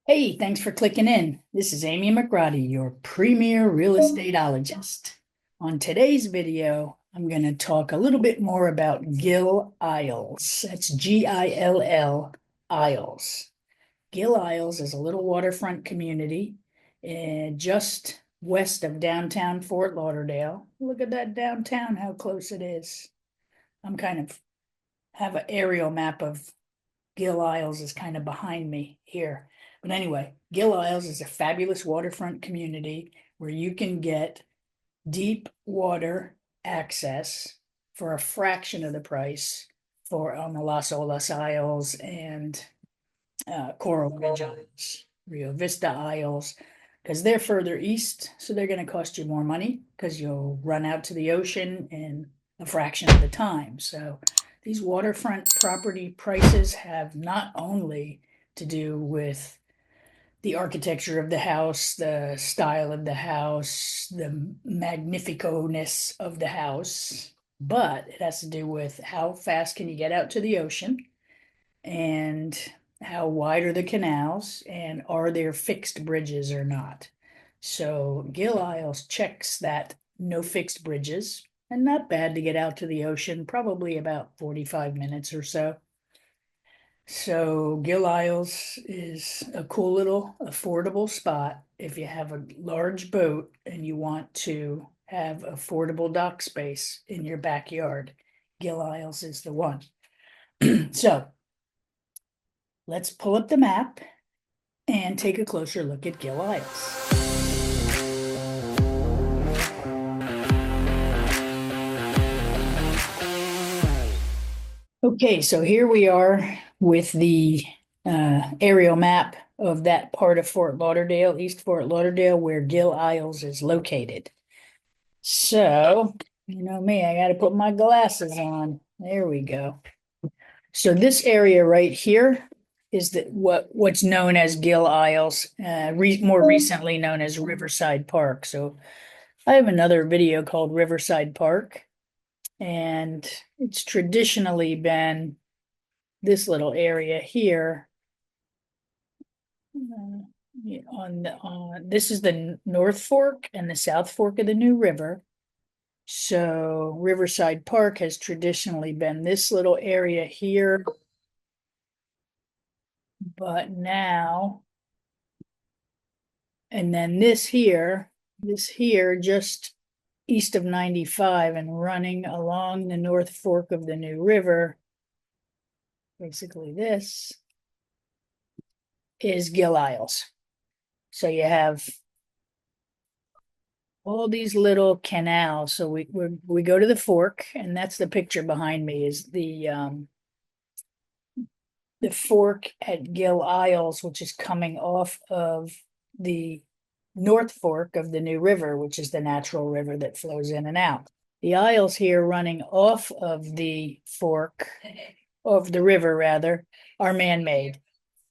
Hey, thanks for clicking in. This is Amy McRotty, your premier real estateologist. On today's video, I'm going to talk a little bit more about Gill Isles. That's Gill Isles. Gill Isles is a little waterfront community just west of downtown Fort Lauderdale. Look at that downtown, how close it is. I'm kind of have an aerial map of Gill Isles is kind of behind me here. But anyway, Gill Isles is a fabulous waterfront community where you can get deep water access for a fraction of the price for on the Las Olas Isles and Coral Ridge Isles, Rio Vista Isles, because they're further east, so they're going to cost you more money because you'll run out to the ocean in a fraction of the time. So these waterfront property prices have not only to do with the architecture of the house, the style of the house, the magnifico-ness of the house, but it has to do with how fast can you get out to the ocean and how wide are the canals and are there fixed bridges or not. So Gill Isles checks that no fixed bridges and not bad to get out to the ocean, probably about 45 minutes or so. So Gill Isles is a cool little affordable spot if you have a large boat and you want to have affordable dock space in your backyard. Gill Isles is the one. So let's pull up the map and take a closer look at Gill Isles. Okay, so here we are with the aerial map of that part of Fort Lauderdale, East Fort Lauderdale, where Gill Isles is located. So, you know me, I got to put my glasses on. There we go. So this area right here is what's known as Gill Isles, more recently known as Riverside Park. So I have another video called Riverside Park, and it's traditionally been this little area here. This is the North Fork and the South Fork of the New River. So Riverside Park has traditionally been this little area here, but now, and then this here just east of 95 and running along the North Fork of the New River, basically this is Gill Isles. So you have all these little canals. So we go to the fork, and that's the picture behind me is the fork at Gill Isles, which is coming off of the North Fork of the New River, which is the natural river that flows in and out. The isles here running off of the fork of the river, rather, are man-made.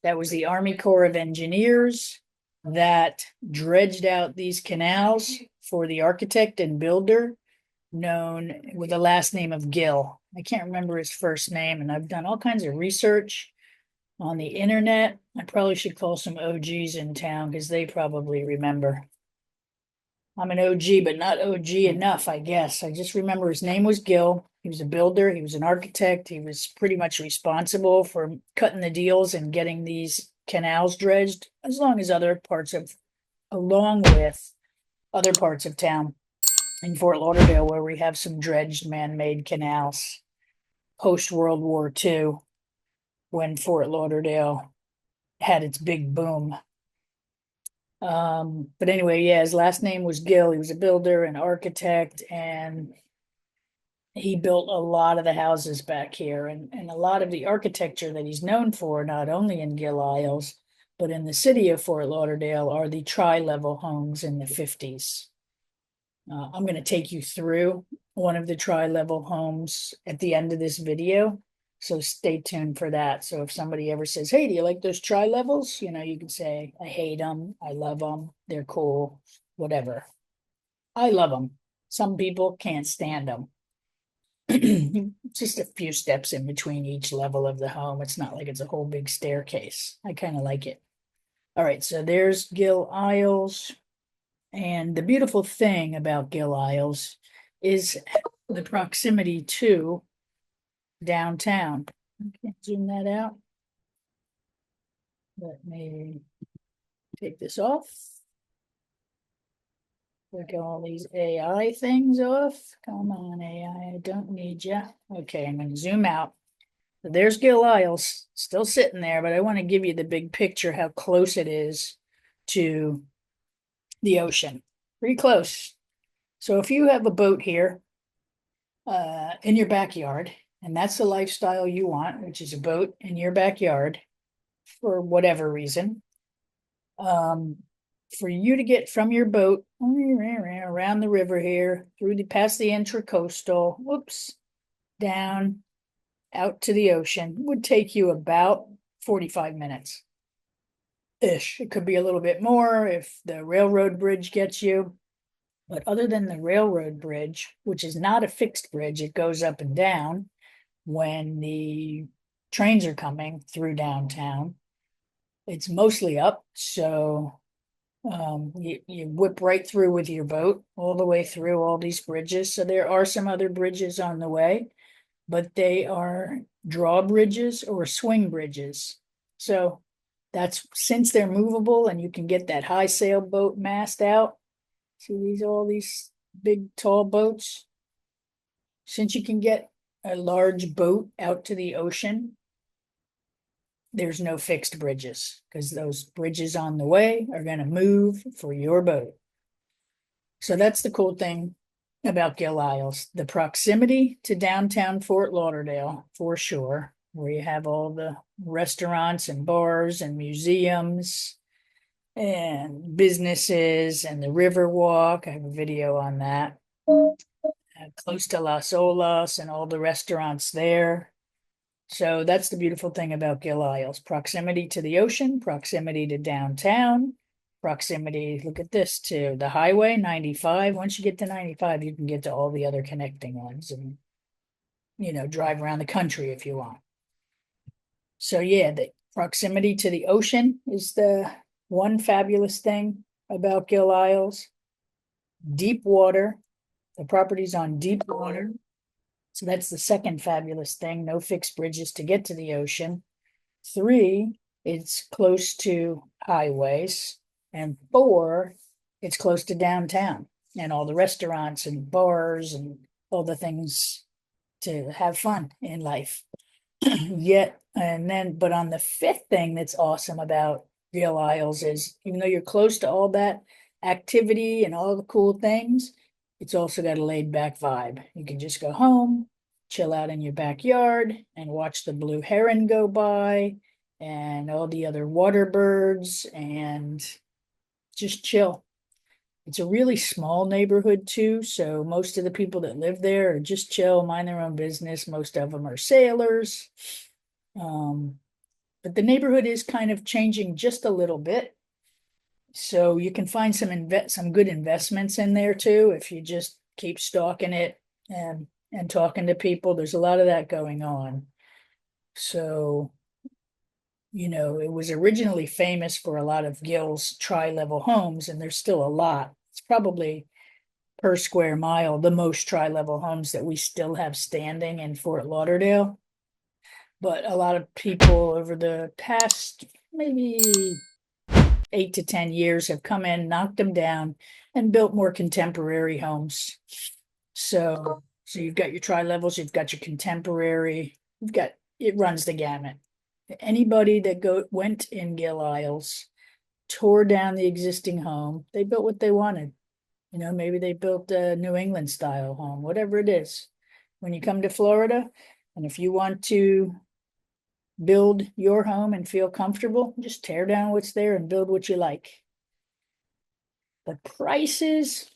That was the Army Corps of Engineers that dredged out these canals for the architect and builder known with the last name of Gill. I can't remember his first name, and I've done all kinds of research on the internet. I probably should call some OGs in town because they probably remember. I'm an OG, but not OG enough, I guess. I just remember his name was Gill. He was a builder. He was an architect. He was pretty much responsible for cutting the deals and getting these canals dredged, along with other parts of town in Fort Lauderdale, where we have some dredged man-made canals post World War II, when Fort Lauderdale had its big boom. But anyway, yeah, his last name was Gill. He was a builder, an architect, and he built a lot of the houses back here, and a lot of the architecture that he's known for, not only in Gill Isles, but in the city of Fort Lauderdale, are the tri-level homes in the 50s. I'm going to take you through one of the tri-level homes at the end of this video, so stay tuned for that. So if somebody ever says, hey, do you like those tri-levels? You know, you can say, I hate them, I love them, they're cool, whatever. I love them. Some people can't stand them. Just a few steps in between each level of the home. It's not like it's a whole big staircase. I kind of like it. All right, so there's Gill Isles. And the beautiful thing about Gill Isles is the proximity to downtown. I can't zoom that out. Let me take this off. Look at all these AI things off. Come on, AI, I don't need you. Okay, I'm going to zoom out. So there's Gill Isles, still sitting there, but I want to give you the big picture, how close it is to the ocean. Pretty close. So if you have a boat here in your backyard, and that's the lifestyle you want, which is a boat in your backyard for whatever reason, for you to get from your boat around the river here, past the intracoastal, whoops, down out to the ocean would take you about 45 minutes ish. It could be a little bit more if the railroad bridge gets you. But other than the railroad bridge, which is not a fixed bridge, it goes up and down when the trains are coming through downtown. It's mostly up, so you whip right through with your boat all the way through all these bridges. So there are some other bridges on the way, but they are drawbridges or swing bridges. So that's since they're movable and you can get that high sailboat mast out. See all these big tall boats. Since you can get a large boat out to the ocean, there's no fixed bridges because those bridges on the way are going to move for your boat. So that's the cool thing about Gill Isles, the proximity to downtown Fort Lauderdale, for sure, where you have all the restaurants and bars and museums and businesses and the river walk. I have a video on that. Close to Las Olas and all the restaurants there. So that's the beautiful thing about Gill Isles, proximity to the ocean, proximity to downtown, proximity, look at this, to the highway 95. Once you get to 95, you can get to all the other connecting ones and, drive around the country if you want. So yeah, the proximity to the ocean is the one fabulous thing about Gill Isles. Deep water, the property's on deep water. So that's the second fabulous thing, no fixed bridges to get to the ocean. 3, it's close to highways. And 4, it's close to downtown and all the restaurants and bars and all the things to have fun in life. But on the 5th thing that's awesome about Gill Isles is even though you're close to all that activity and all the cool things, it's also got a laid back vibe. You can just go home, chill out in your backyard and watch the blue heron go by and all the other water birds and just chill. It's a really small neighborhood too, so most of the people that live there are just chill, mind their own business. Most of them are sailors. But the neighborhood is kind of changing just a little bit. So you can find some good investments in there too if you just keep stalking it and talking to people. There's a lot of that going on. So, it was originally famous for a lot of Gill's tri-level homes, and there's still a lot. It's probably per square mile the most tri-level homes that we still have standing in Fort Lauderdale. But a lot of people over the past maybe 8 to 10 years have come in, knocked them down, and built more contemporary homes. So you've got your tri-levels, you've got your contemporary, it runs the gamut. Anybody that went in Gill Isles, tore down the existing home, they built what they wanted. Maybe they built a New England style home, whatever it is. When you come to Florida, and if you want to build your home and feel comfortable, just tear down what's there and build what you like. The prices,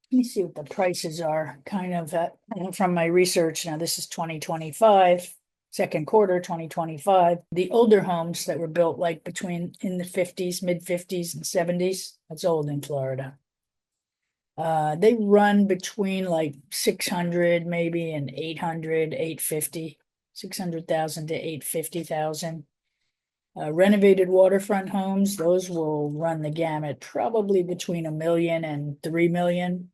let me see what the prices are kind of from my research. Now this is 2025, second quarter 2025. The older homes that were built like in the 50s, mid 50s and 70s, that's old in Florida. They run between like 600 maybe and 800, 850, 600,000 to 850,000. Renovated waterfront homes, those will run the gamut, probably between $1 million and $3 million,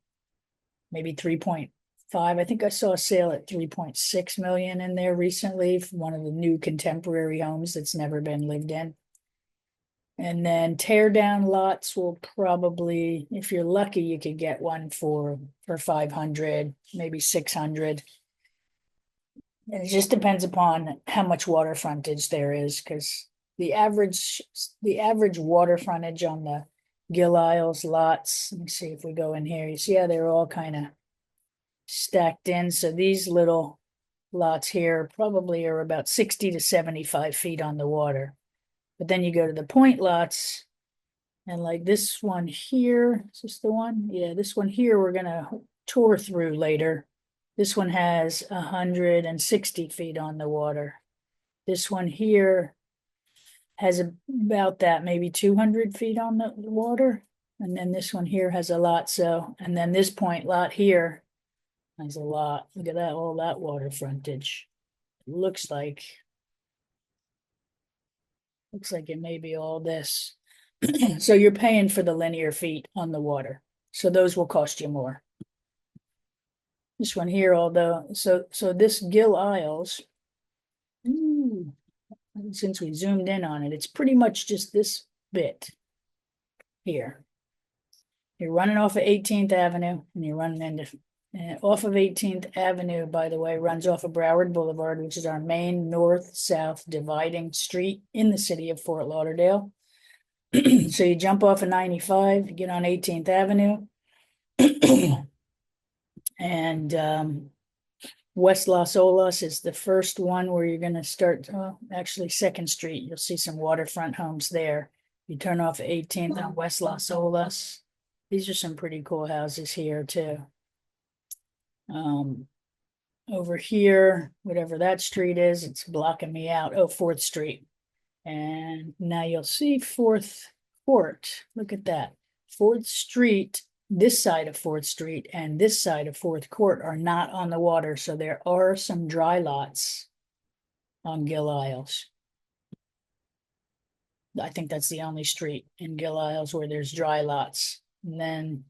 maybe 3.5. I think I saw a sale at 3.6 million in there recently for one of the new contemporary homes that's never been lived in. And then tear down lots will probably, if you're lucky, you could get one for 500, maybe 600. And it just depends upon how much water frontage there is, because the average water frontage on the Gill Isles lots, let me see if we go in here, you see how they're all kind of stacked in. So these little lots here probably are about 60 to 75 feet on the water. But then you go to the point lots, and like this one here, is this the one? Yeah, this one here we're gonna tour through later. This one has 160 feet on the water. This one here has about that, maybe 200 feet on the water. And then this one here has a lot. So, and then this point lot here has a lot. Look at that, all that water frontage. It looks like it may be all this. So you're paying for the linear feet on the water. So those will cost you more. This one here, although, so this Gill Isles, since we zoomed in on it, it's pretty much just this bit here. You're running off of 18th Avenue and you're running into, off of 18th Avenue, by the way, runs off of Broward Boulevard, which is our main north-south dividing street in the city of Fort Lauderdale. So you jump off of 95, you get on 18th Avenue, and West Las Olas is the first one where you're going to start, actually 2nd Street. You'll see some waterfront homes there. You turn off 18th on West Las Olas. These are some pretty cool houses here too. Over here, whatever that street is, it's blocking me out. Oh, 4th Street. And now you'll see 4th Court. Look at that. 4th Street, this side of 4th Street and this side of 4th Court are not on the water. So there are some dry lots on Gill Isles. I think that's the only street in Gill Isles where there's dry lots. And then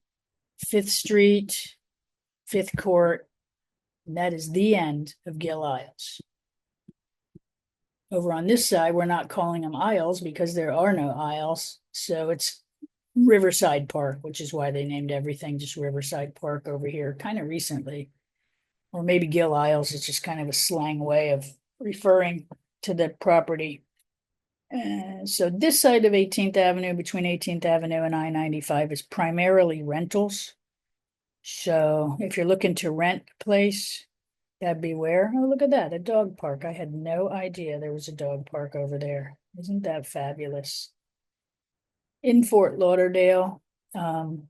5th Street, 5th Court, and that is the end of Gill Isles. Over on this side, we're not calling them aisles because there are no aisles. So it's Riverside Park, which is why they named everything just Riverside Park over here kind of recently. Or maybe Gill Isles is just kind of a slang way of referring to the property. So this side of 18th Avenue, between 18th Avenue and I-95, is primarily rentals. So if you're looking to rent a place, that'd be where? Oh, look at that, a dog park. I had no idea there was a dog park over there. Isn't that fabulous? In Fort Lauderdale, the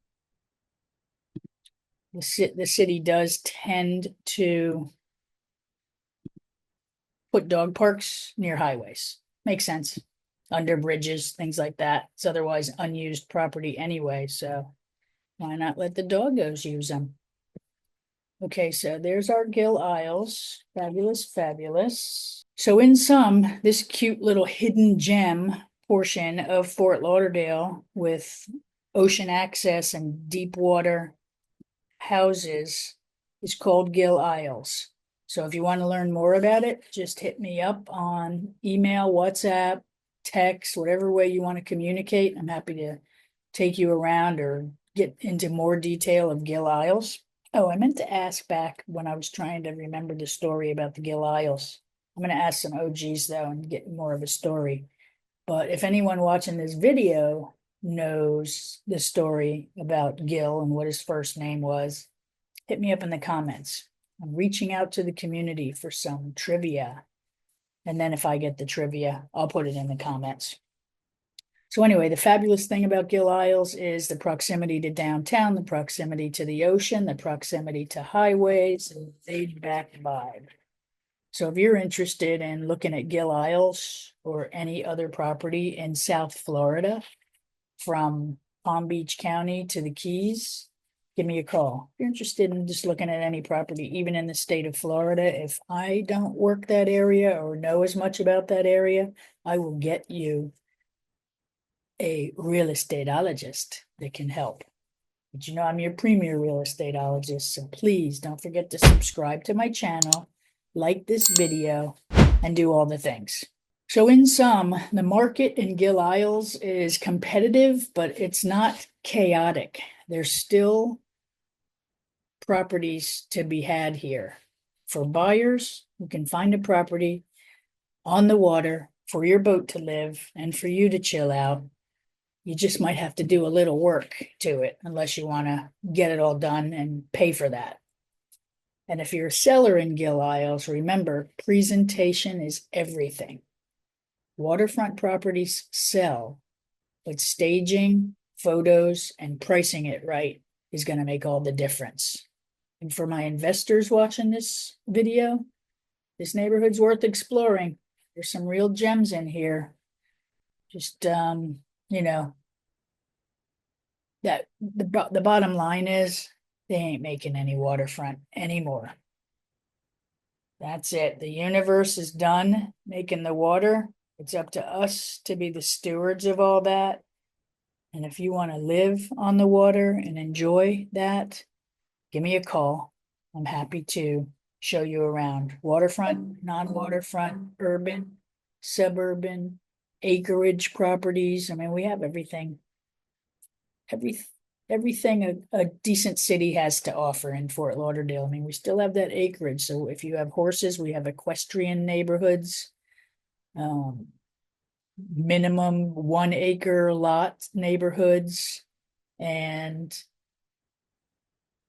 city does tend to put dog parks near highways. Makes sense. Under bridges, things like that. It's otherwise unused property anyway, so why not let the doggos use them? Okay, so there's our Gill Isles. Fabulous, fabulous. So in sum, this cute little hidden gem portion of Fort Lauderdale with ocean access and deep water houses is called Gill Isles. So if you want to learn more about it, just hit me up on email, WhatsApp, text, whatever way you want to communicate. I'm happy to take you around or get into more detail of Gill Isles. Oh, I meant to ask back when I was trying to remember the story about the Gill Isles. I'm going to ask some OGs though and get more of a story. But if anyone watching this video knows the story about Gill and what his first name was, hit me up in the comments. I'm reaching out to the community for some trivia. And then if I get the trivia, I'll put it in the comments. So anyway, the fabulous thing about Gill Isles is the proximity to downtown, the proximity to the ocean, the proximity to highways, and laid back vibe. So if you're interested in looking at Gill Isles or any other property in South Florida, from Palm Beach County to the Keys, give me a call. If you're interested in just looking at any property, even in the state of Florida, if I don't work that area or know as much about that area, I will get you a real estateologist that can help. But you know, I'm your premier real estateologist, so please don't forget to subscribe to my channel, like this video, and do all the things. So in sum, the market in Gill Isles is competitive, but it's not chaotic. There's still properties to be had here. For buyers who can find a property on the water for your boat to live and for you to chill out, you just might have to do a little work to it unless you want to get it all done and pay for that. And if you're a seller in Gill Isles, remember, presentation is everything. Waterfront properties sell, but staging, photos, and pricing it right is going to make all the difference. And for my investors watching this video, this neighborhood's worth exploring. There's some real gems in here. Just, you know, that the bottom line is they ain't making any waterfront anymore. That's it. The universe is done making the water. It's up to us to be the stewards of all that. And if you want to live on the water and enjoy that, give me a call. I'm happy to show you around. Waterfront, non-waterfront, urban, suburban, acreage properties. I mean, we have everything. Everything a decent city has to offer in Fort Lauderdale. I mean, we still have that acreage. So if you have horses, we have equestrian neighborhoods, minimum 1 acre lot neighborhoods, and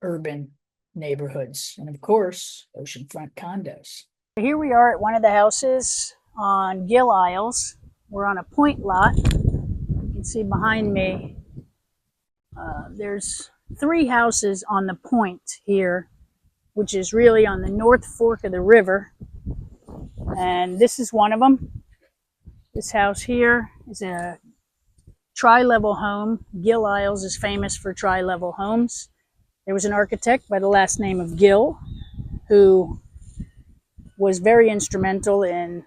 urban neighborhoods. And of course, oceanfront condos. Here we are at one of the houses on Gill Isles. We're on a point lot. You can see behind me, there's 3 houses on the point here, which is really on the North Fork of the river. And this is one of them. This house here is a tri-level home. Gill Isles is famous for tri-level homes. There was an architect by the last name of Gill who was very instrumental in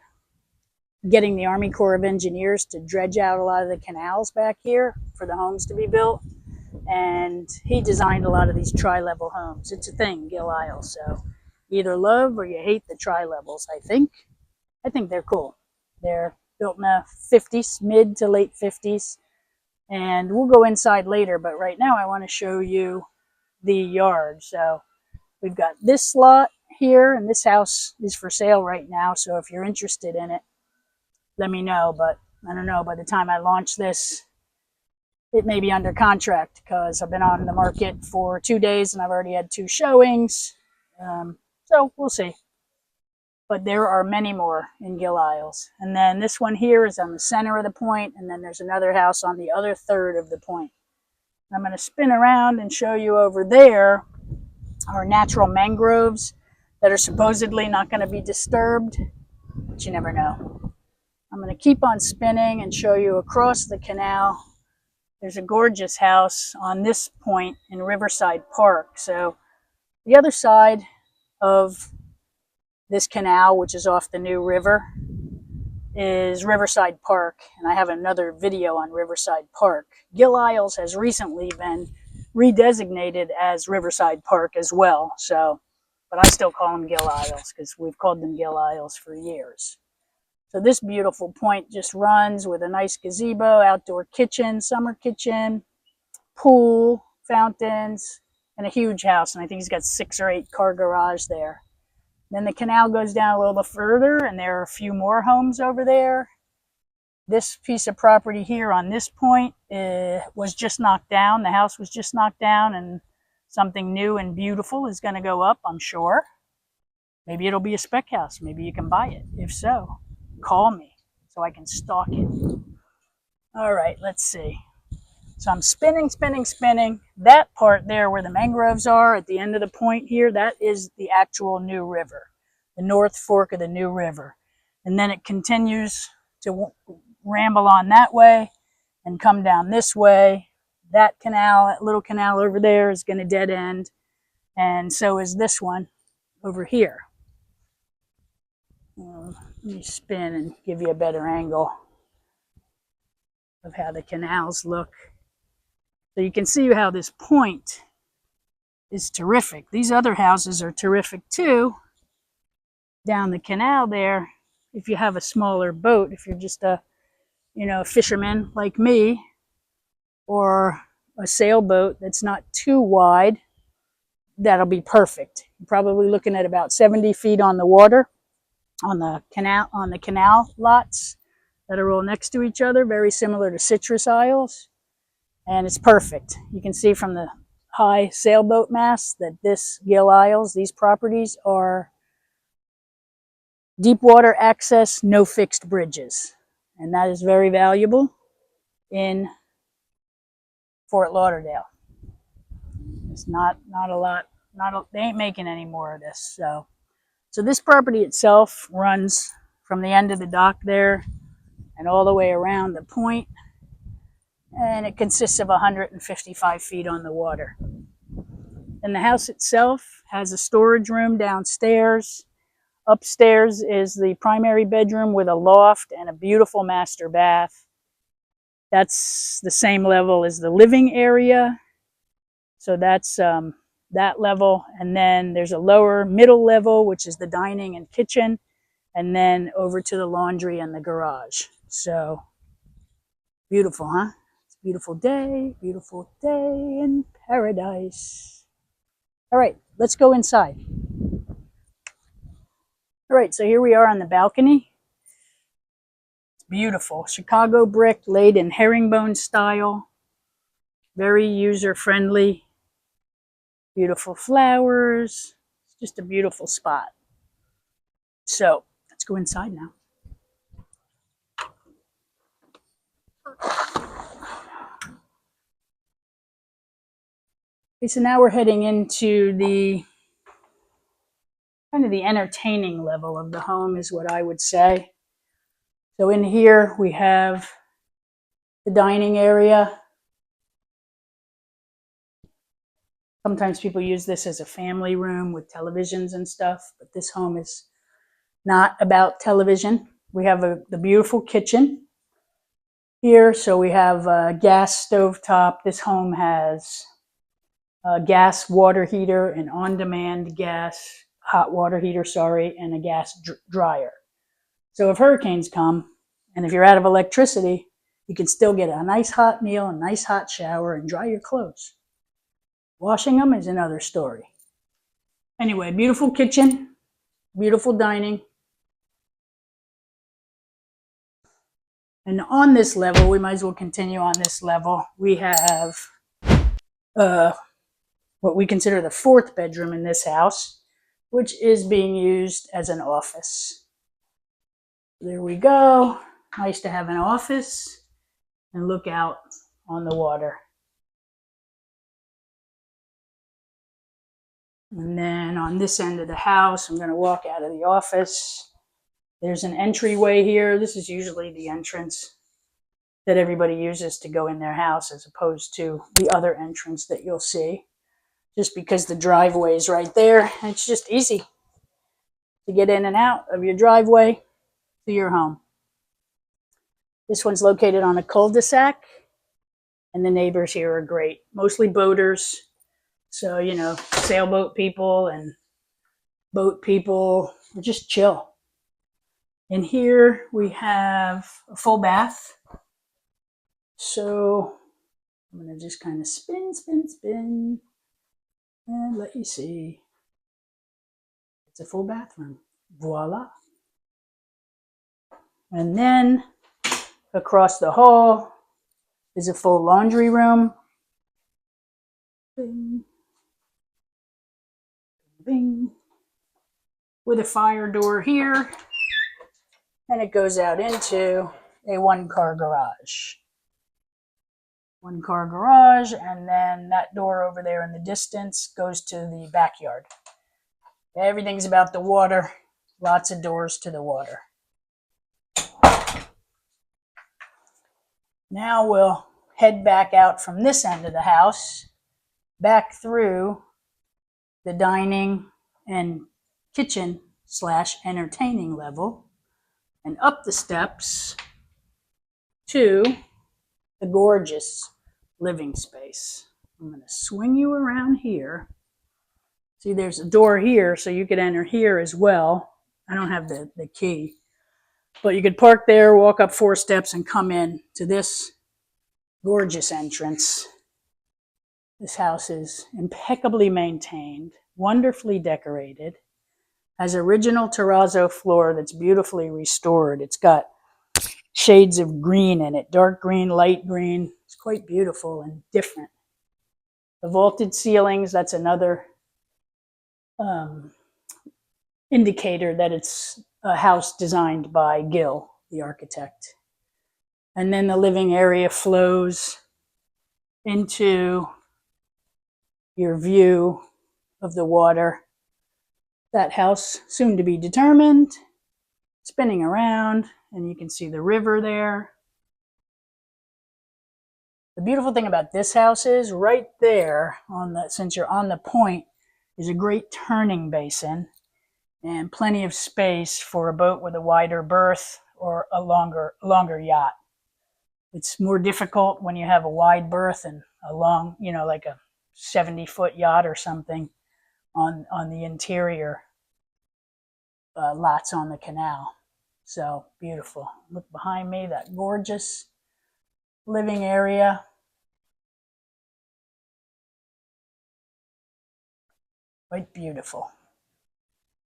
getting the Army Corps of Engineers to dredge out a lot of the canals back here for the homes to be built. And he designed a lot of these tri-level homes. It's a thing, Gill Isles. So you either love or you hate the tri-levels, I think. I think they're cool. They're built in the 50s, mid to late 50s. And we'll go inside later, but right now I want to show you the yard. So we've got this lot here, and this house is for sale right now. So if you're interested in it, let me know. But I don't know, by the time I launch this, it may be under contract because I've been on the market for 2 days and I've already had 2 showings. So we'll see. But there are many more in Gill Isles. And then this one here is on the center of the point, and then there's another house on the other third of the point. I'm going to spin around and show you over there our natural mangroves that are supposedly not going to be disturbed, but you never know. I'm going to keep on spinning and show you across the canal. There's a gorgeous house on this point in Riverside Park. So the other side of this canal, which is off the New River, is Riverside Park, and I have another video on Riverside Park. Gill Isles has recently been redesignated as Riverside Park as well, so, but I still call them Gill Isles because we've called them Gill Isles for years. So this beautiful point just runs with a nice gazebo, outdoor kitchen, summer kitchen, pool, fountains, and a huge house, and I think he's got 6 or 8 car garage there. Then the canal goes down a little bit further, and there are a few more homes over there. This piece of property here on this point was just knocked down. The house was just knocked down, and something new and beautiful is going to go up, I'm sure. Maybe it'll be a spec house. Maybe you can buy it. If so, call me so I can stalk it. All right, let's see. So I'm spinning, spinning, spinning. That part there where the mangroves are at the end of the point here, that is the actual New River, the North Fork of the New River. And then it continues to ramble on that way and come down this way. That canal, that little canal over there is going to dead end. And so is this one over here. Let me spin and give you a better angle of how the canals look. So you can see how this point is terrific. These other houses are terrific too. Down the canal there, if you have a smaller boat, if you're just a fisherman like me, or a sailboat that's not too wide, that'll be perfect. You're probably looking at about 70 feet on the water, on the canal lots that are all next to each other, very similar to Citrus Isles, and it's perfect. You can see from the high sailboat mast that this Gill Isles, these properties are deep water access, no fixed bridges, and that is very valuable in Fort Lauderdale. It's not a lot. They ain't making any more of this. So this property itself runs from the end of the dock there and all the way around the point, and it consists of 155 feet on the water. And the house itself has a storage room downstairs. Upstairs is the primary bedroom with a loft and a beautiful master bath. That's the same level as the living area. So that's that level. And then there's a lower middle level, which is the dining and kitchen. And then over to the laundry and the garage. So beautiful, huh? It's a beautiful day in paradise. All right, let's go inside. All right, so here we are on the balcony. It's beautiful. Chicago brick laid in herringbone style. Very user-friendly. Beautiful flowers. It's just a beautiful spot. So let's go inside now. Okay, so now we're heading into the kind of the entertaining level of the home is what I would say. So in here we have the dining area. Sometimes people use this as a family room with televisions and stuff, but this home is not about television. We have the beautiful kitchen here. So we have a gas stovetop. This home has a gas water heater, an on-demand gas hot water heater, and a gas dryer. So if hurricanes come, and if you're out of electricity, you can still get a nice hot meal, a nice hot shower, and dry your clothes. Washing them is another story. Anyway, beautiful kitchen, beautiful dining. And on this level, we might as well continue on this level. We have what we consider the fourth bedroom in this house, which is being used as an office. There we go. Nice to have an office and look out on the water. And then on this end of the house, I'm going to walk out of the office. There's an entryway here. This is usually the entrance that everybody uses to go in their house as opposed to the other entrance that you'll see. Just because the driveway is right there, it's just easy to get in and out of your driveway to your home. This one's located on a cul-de-sac, and the neighbors here are great. Mostly boaters. So, sailboat people and boat people, just chill. In here, we have a full bath. So, I'm going to just kind of spin, and let you see. It's a full bathroom. Voila. And then, across the hall is a full laundry room. Bing. Bing. With a fire door here, and it goes out into a one-car garage. One-car garage, and then that door over there in the distance goes to the backyard. Everything's about the water. Lots of doors to the water. Now we'll head back out from this end of the house, back through the dining and kitchen / entertaining level. and up the steps to the gorgeous living space. I'm going to swing you around here. See, there's a door here, so you could enter here as well. I don't have the key, but you could park there, walk up 4 steps, and come in to this gorgeous entrance. This house is impeccably maintained, wonderfully decorated, has original terrazzo floor that's beautifully restored. It's got shades of green in it, dark green, light green. It's quite beautiful and different. The vaulted ceilings, that's another indicator that it's a house designed by Gill, the architect. And then the living area flows into your view of the water. That house, soon to be determined, spinning around, and you can see the river there. The beautiful thing about this house is right there, since you're on the point, is a great turning basin and plenty of space for a boat with a wider berth or a longer yacht. It's more difficult when you have a wide berth and a long, like a 70-foot yacht or something on the interior lots on the canal. So beautiful. Look behind me, that gorgeous living area. Quite beautiful.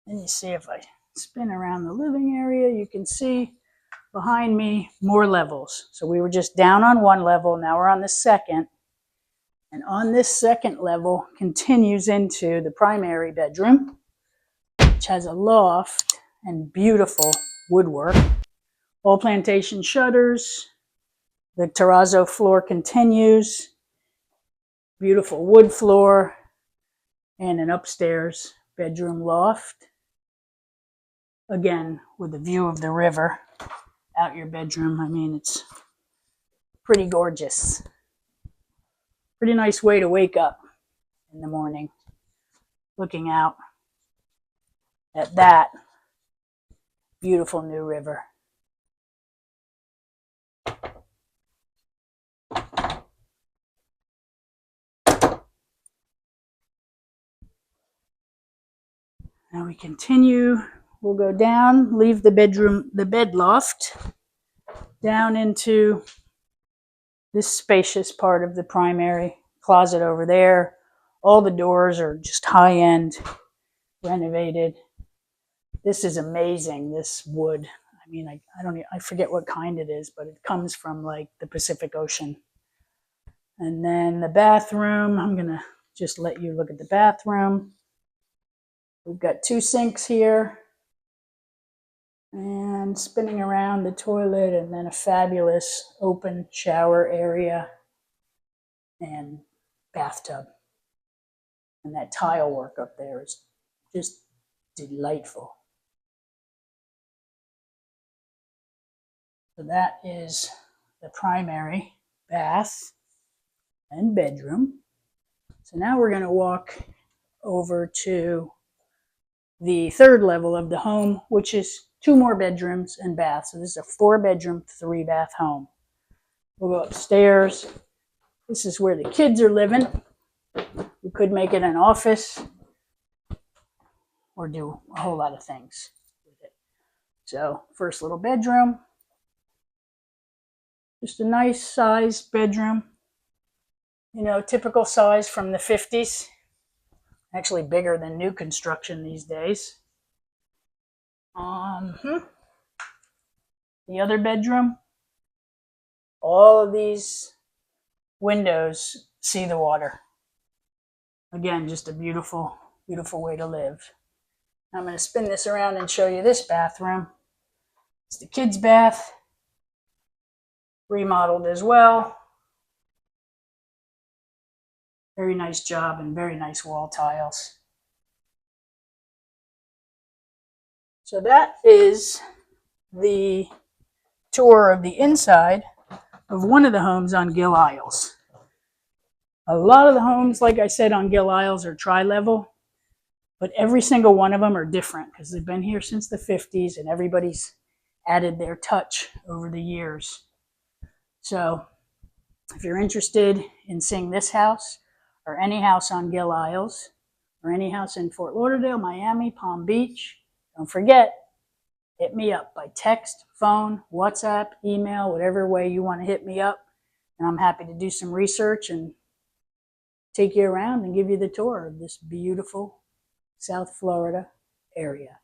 And you see, if I spin around the living area, you can see behind me more levels. So we were just down on 1 level, now we're on the 2nd. And on this 2nd level continues into the primary bedroom, which has a loft and beautiful woodwork. All plantation shutters. The terrazzo floor continues. Beautiful wood floor. And an upstairs bedroom loft. Again, with a view of the river out your bedroom. I mean, it's pretty gorgeous. Pretty nice way to wake up in the morning, looking out at that beautiful new river. Now we continue. We'll go down, leave the bed loft, down into this spacious part of the primary closet over there. All the doors are just high-end, renovated. This is amazing, this wood. I mean, I forget what kind it is, but it comes from like the Pacific Ocean. And then the bathroom, I'm gonna just let you look at the bathroom. We've got 2 sinks here. And spinning around the toilet, and then a fabulous open shower area and bathtub. And that tile work up there is just delightful. So that is the primary bath and bedroom. So now we're going to walk over to the 3rd level of the home, which is 2 more bedrooms and bath. So this is a 4-bedroom, 3-bath home. We'll go upstairs. This is where the kids are living. We could make it an office or do a whole lot of things with it. So first little bedroom. Just a nice sized bedroom. Typical size from the 50s. Actually bigger than new construction these days. The other bedroom, all of these windows see the water. Again, just a beautiful, beautiful way to live. I'm going to spin this around and show you this bathroom. It's the kids' bath, remodeled as well. Very nice job and very nice wall tiles. So that is the tour of the inside of one of the homes on Gill Isles. A lot of the homes, like I said, on Gill Isles are tri-level, but every single one of them are different because they've been here since the 50s and everybody's added their touch over the years. So if you're interested in seeing this house or any house on Gill Isles or any house in Fort Lauderdale, Miami, Palm Beach, don't forget, hit me up by text, phone, WhatsApp, email, whatever way you want to hit me up. And I'm happy to do some research and take you around and give you the tour of this beautiful South Florida area.